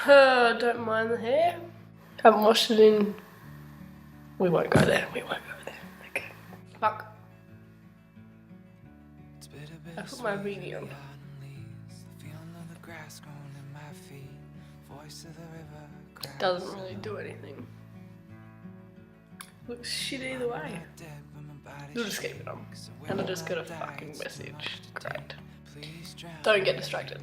Don't mind the hair. Haven't washed it in. We won't go there. Okay. Fuck. I put my beanie on. Doesn't really do anything. Looks shit either way. You'll just keep it on. And I just got a fucking message. Great. Don't get distracted.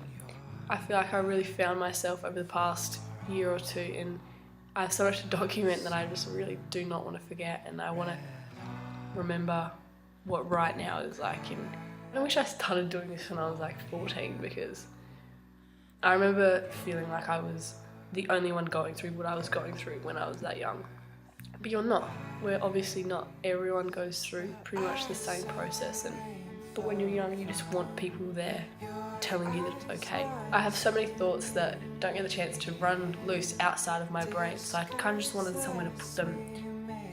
I feel like I really found myself over the past year or two, and I have so much to document that I just really do not want to forget, and I want to remember what right now is like. And I wish I started doing this when I was like 14, because I remember feeling like I was the only one going through what I was going through when I was that young. But you're not. We're obviously not. Everyone goes through pretty much the same process, but when you're young, you just want people there telling you that it's okay. I have so many thoughts that don't get the chance to run loose outside of my brain, so I kind of just wanted somewhere to put them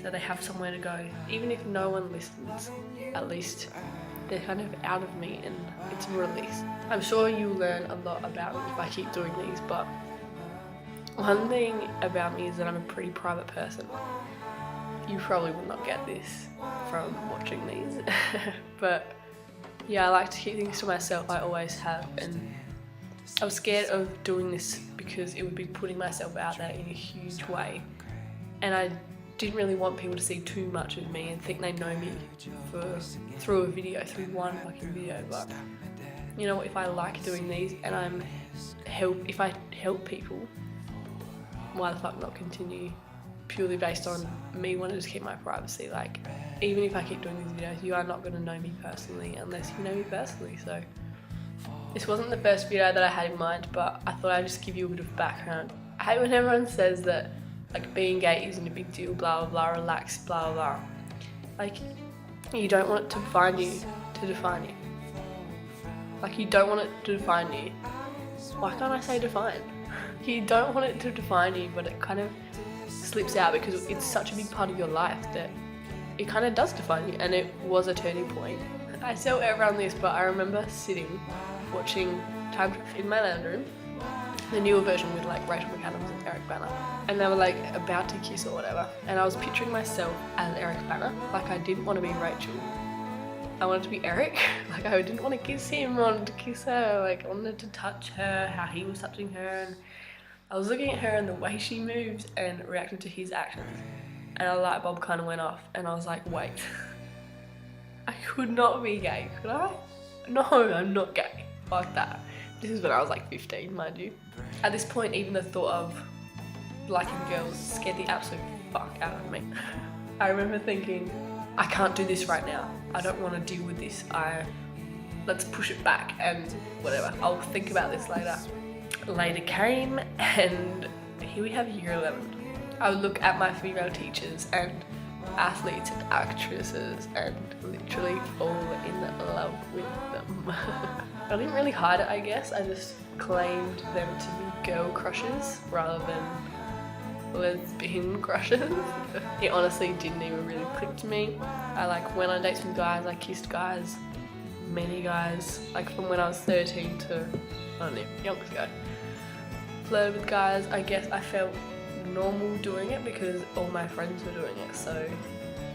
so they have somewhere to go. Even if no one listens, at least they're kind of out of me and it's released. I'm sure you'll learn a lot about me if I keep doing these, but one thing about me is that I'm a pretty private person. You probably will not get this from watching these, but yeah, I like to keep things to myself. I always have, and I was scared of doing this because it would be putting myself out there in a huge way, and I didn't really want people to see too much of me and think they know me through a video, through one fucking video. But you know, if I like doing these and if I help people, why the fuck not continue purely based on me wanting to keep my privacy? Like, even if I keep doing these videos, you are not going to know me personally unless you know me personally. So this wasn't the first video that I had in mind, but I thought I'd just give you a bit of background. I hate when everyone says that like being gay isn't a big deal, blah blah blah, relax, blah blah blah. Like, you don't want it to define you. Like, you don't want it to define you. Why can't I say define? You don't want it to define you, but it kind of slips out because it's such a big part of your life that it kind of does define you, and it was a turning point. I tell everyone this, but I remember sitting watching Time in my lounge room, the newer version with like Rachel McAdams and Eric Bana, and they were like about to kiss or whatever, and I was picturing myself as Eric Bana. Like, I didn't want to be Rachel, I wanted to be Eric. Like, I didn't want to kiss him, I wanted to kiss her. Like, I wanted to touch her how he was touching her, and I was looking at her and the way she moved and reacted to his actions, and a light bulb kind of went off, and I was like, wait, I could not be gay, could I? No, I'm not gay. Fuck that. This is when I was like 15, mind you. At this point, even the thought of liking girls scared the absolute fuck out of me. I remember thinking, I can't do this right now. I don't want to deal with this. Let's push it back and whatever. I'll think about this later. Later came, and here we have year 11. I would look at my female teachers and athletes and actresses and literally fall in love with them. I didn't really hide it, I guess. I just claimed them to be girl crushes rather than lesbian crushes. It honestly didn't even really click to me. I like went on dates with guys, I kissed guys, many guys, like from when I was 13 to, I don't know, yonks ago. Flirted with guys. I guess I felt normal doing it because all my friends were doing it, so,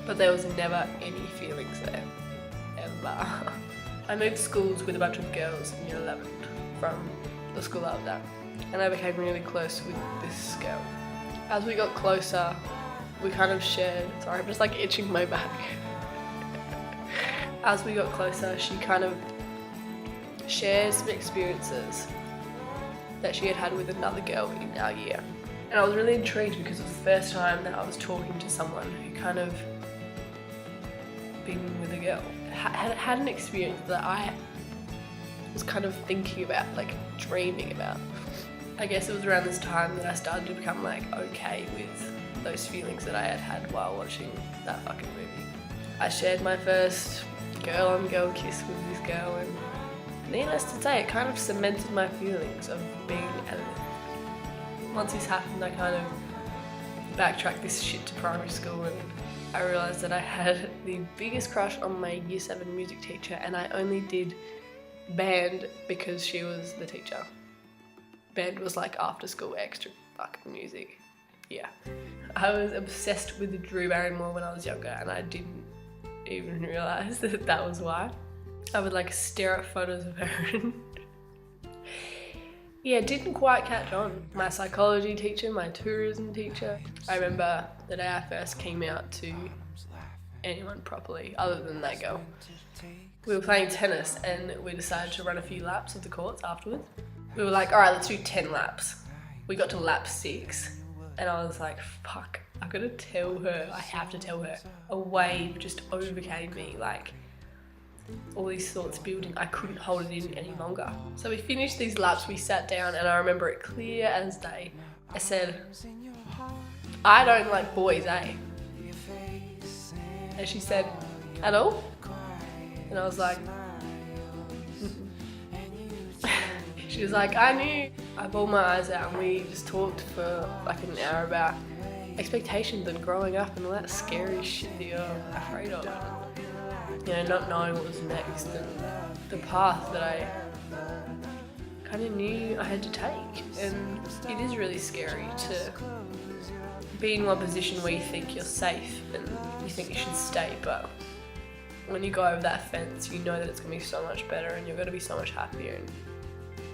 but there was never any feelings there, ever. I moved schools with a bunch of girls in year 11 from the school I was at, and I became really close with this girl. As we got closer, we kind of shared, sorry, I'm just like itching my back. As we got closer, she kind of shared some experiences that she had had with another girl in our year. And I was really intrigued because it was the first time that I was talking to someone who kind of been with a girl, had an experience that I was kind of thinking about, like dreaming about. I guess it was around this time that I started to become like okay with those feelings that I had had while watching that fucking movie. I shared my first girl-on-girl kiss with this girl, and needless to say, it kind of cemented my feelings of being edited. Once this happened, I kind of backtracked this shit to primary school, and I realised that I had the biggest crush on my year 7 music teacher, and I only did band because she was the teacher. band was like after school extra fucking music. Yeah. I was obsessed with Drew Barrymore when I was younger, and I didn't even realise that that was why. I would like stare at photos of her and yeah, didn't quite catch on. My psychology teacher, my tourism teacher, I remember the day I first came out to anyone properly, other than that girl. We were playing tennis and we decided to run a few laps of the courts afterwards. We were like, all right, let's do 10 laps. We got to lap 6 and I was like, fuck, I've got to tell her, I have to tell her. A wave just overcame me, like all these thoughts building, I couldn't hold it in any longer. So we finished these laps, we sat down, and I remember it clear as day. I said, I don't like boys, eh? And she said, at all? And I was like, she was like, I knew. I bawled my eyes out and we just talked for like an hour about expectations and growing up and all that scary shit that you're afraid of. You know, not knowing what was next and the path that I kind of knew I had to take. And it is really scary to be in one position where you think you're safe and you think you should stay, but when you go over that fence, you know that it's going to be so much better and you're going to be so much happier, and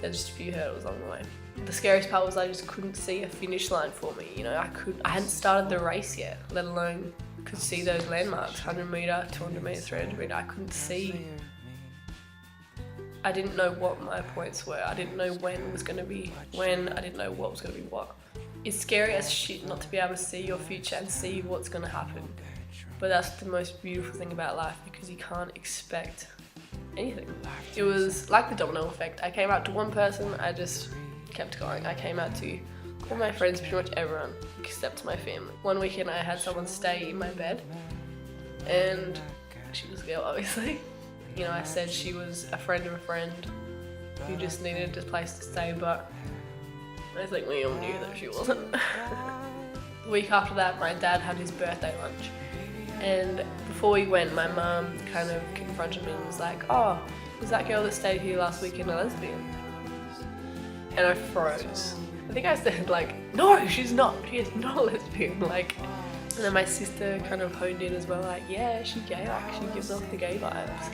there's just a few hurdles along the way. The scariest part was I just couldn't see a finish line for me. You know, I hadn't started the race yet, let alone could see those landmarks, 100 metre, 200 metre, 300 metre. I couldn't see. I didn't know what my points were. I didn't know when was going to be when. I didn't know what was going to be what. It's scary as shit not to be able to see your future and see what's going to happen. But that's the most beautiful thing about life, because you can't expect anything. It was like the domino effect. I came out to one person, I just kept going. I came out to all my friends, pretty much everyone, except my family. One weekend I had someone stay in my bed, and she was a girl, obviously. You know, I said she was a friend of a friend who just needed a place to stay, but I think we all knew that she wasn't. The week after that, my dad had his birthday lunch. And before we went, my mum kind of confronted me and was like, oh, was that girl that stayed here last weekend a lesbian? And I froze. I think I said like, no, she's not. She is not a lesbian. Like, and then my sister kind of honed in as well, like, yeah, she's gay, like she gives off the gay vibes.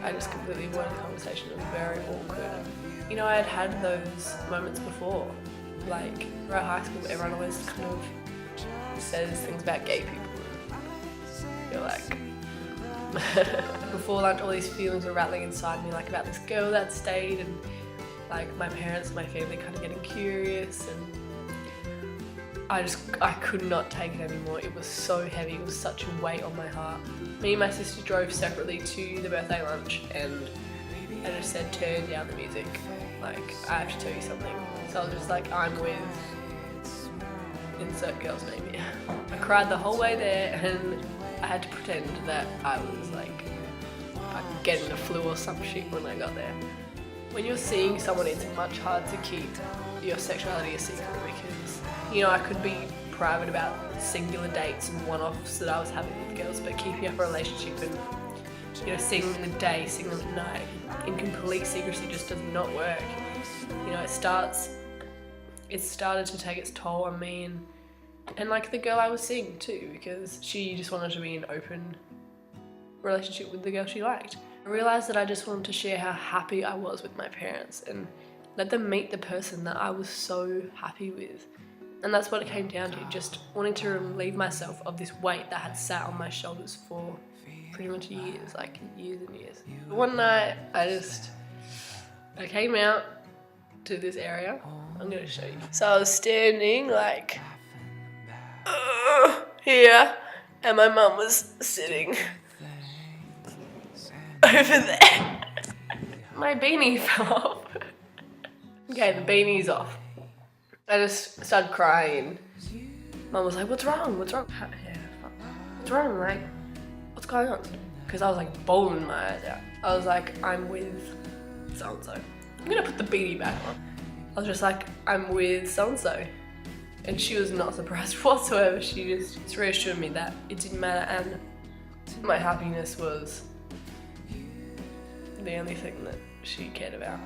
I just completely avoided the conversation. It was very awkward. You know, I had had those moments before. Like, throughout high school, everyone always kind of says things about gay people. You're like, before lunch, all these feelings were rattling inside me, like about this girl that stayed, and like my parents, my family kind of getting curious, and I could not take it anymore. It was so heavy, it was such a weight on my heart. Me and my sister drove separately to the birthday lunch, and I just said, turn down the music, like, I have to tell you something. So I was just like, I'm with insert girl's name here. I cried the whole way there, and I had to pretend that I was like getting the flu or some shit when I got there. When you're seeing someone, it's much harder to keep your sexuality a secret, because, you know, I could be private about singular dates and one-offs that I was having with girls, but keeping up a relationship and, you know, seeing them in the day, seeing them at night in complete secrecy just does not work. You know, it started to take its toll on me, and like the girl I was seeing too, because she just wanted to be in an open relationship with the girl she liked. I realised that I just wanted to share how happy I was with my parents and let them meet the person that I was so happy with. And that's what it came down to, just wanting to relieve myself of this weight that had sat on my shoulders for pretty much years, like years and years. One night I came out to this area. I'm going to show you. So I was standing like here, and my mum was sitting over there. My beanie fell off. Okay, the beanie's off. I just started crying. Mum was like, what's wrong? What's wrong? What's wrong? Like, what's going on? Because I was like bawling my eyes out. I was like, I'm with so-and-so. I'm going to put the beanie back on. I was just like, I'm with so-and-so. And she was not surprised whatsoever. She just reassured me that it didn't matter, and my happiness was the only thing that she cared about.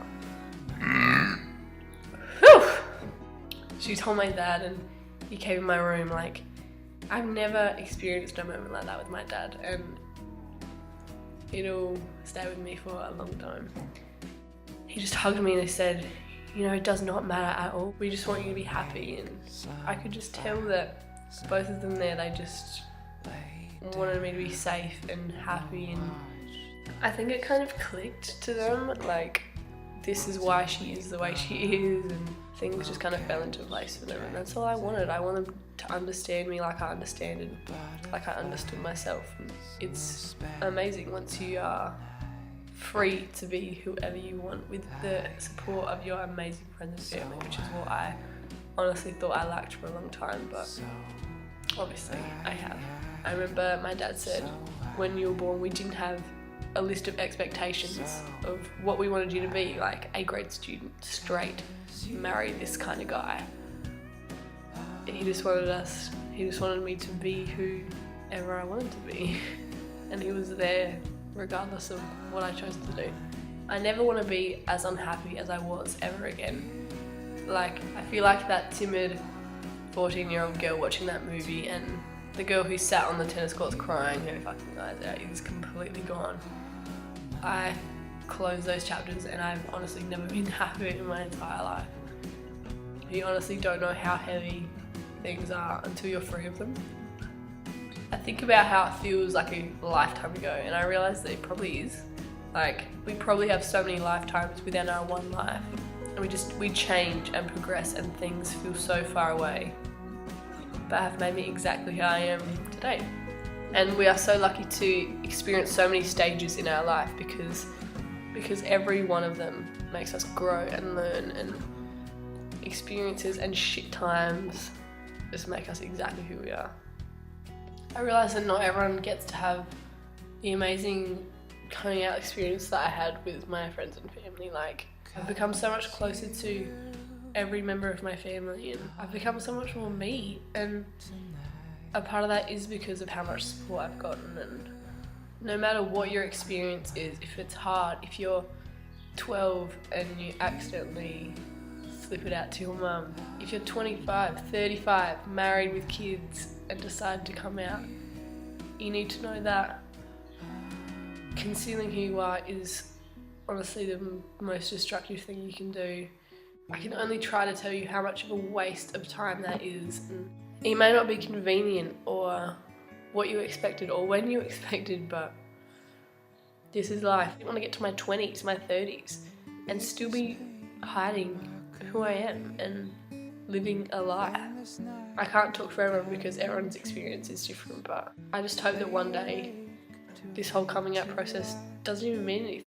she told my dad, and he came in my room. Like, I've never experienced a moment like that with my dad, and it'll stay with me for a long time. He just hugged me and he said, you know, it does not matter at all. We just want you to be happy. And I could just tell that both of them there, they just wanted me to be safe and happy. And I think it kind of clicked to them, like, this is why she is the way she is, and things just kind of fell into place for them. And that's all I wanted. I wanted them to understand me like I understood myself. And it's amazing once you are free to be whoever you want with the support of your amazing friends and family, which is what I honestly thought I lacked for a long time, but obviously I have. I remember my dad said when you were born we didn't have a list of expectations of what we wanted you to be, like A grade student, straight, marry this kind of guy. He just wanted me to be whoever I wanted to be, and he was there regardless of what I chose to do. I never want to be as unhappy as I was ever again. Like, I feel like that timid 14-year-old girl watching that movie, and the girl who sat on the tennis courts crying her fucking eyes out is completely gone. I closed those chapters and I've honestly never been happy in my entire life. You honestly don't know how heavy things are until you're free of them. I think about how it feels like a lifetime ago, and I realise that it probably is. Like, we probably have so many lifetimes within our one life, and we change and progress, and things feel so far away, but have made me exactly who I am today. And we are so lucky to experience so many stages in our life because every one of them makes us grow and learn, and experiences and shit times just make us exactly who we are. I realise that not everyone gets to have the amazing coming out experience that I had with my friends and family. Like, I've become so much closer to every member of my family, and I've become so much more me, and a part of that is because of how much support I've gotten. And no matter what your experience is, if it's hard, if you're 12 and you accidentally slip it out to your mum, if you're 25, 35, married with kids and decide to come out, you need to know that concealing who you are is honestly the most destructive thing you can do. I can only try to tell you how much of a waste of time that is. And it may not be convenient or what you expected or when you expected, but this is life. I want to get to my 20s, my 30s, and still be hiding who I am and living a lie. I can't talk for everyone because everyone's experience is different, but I just hope that one day this whole coming out process doesn't even mean anything.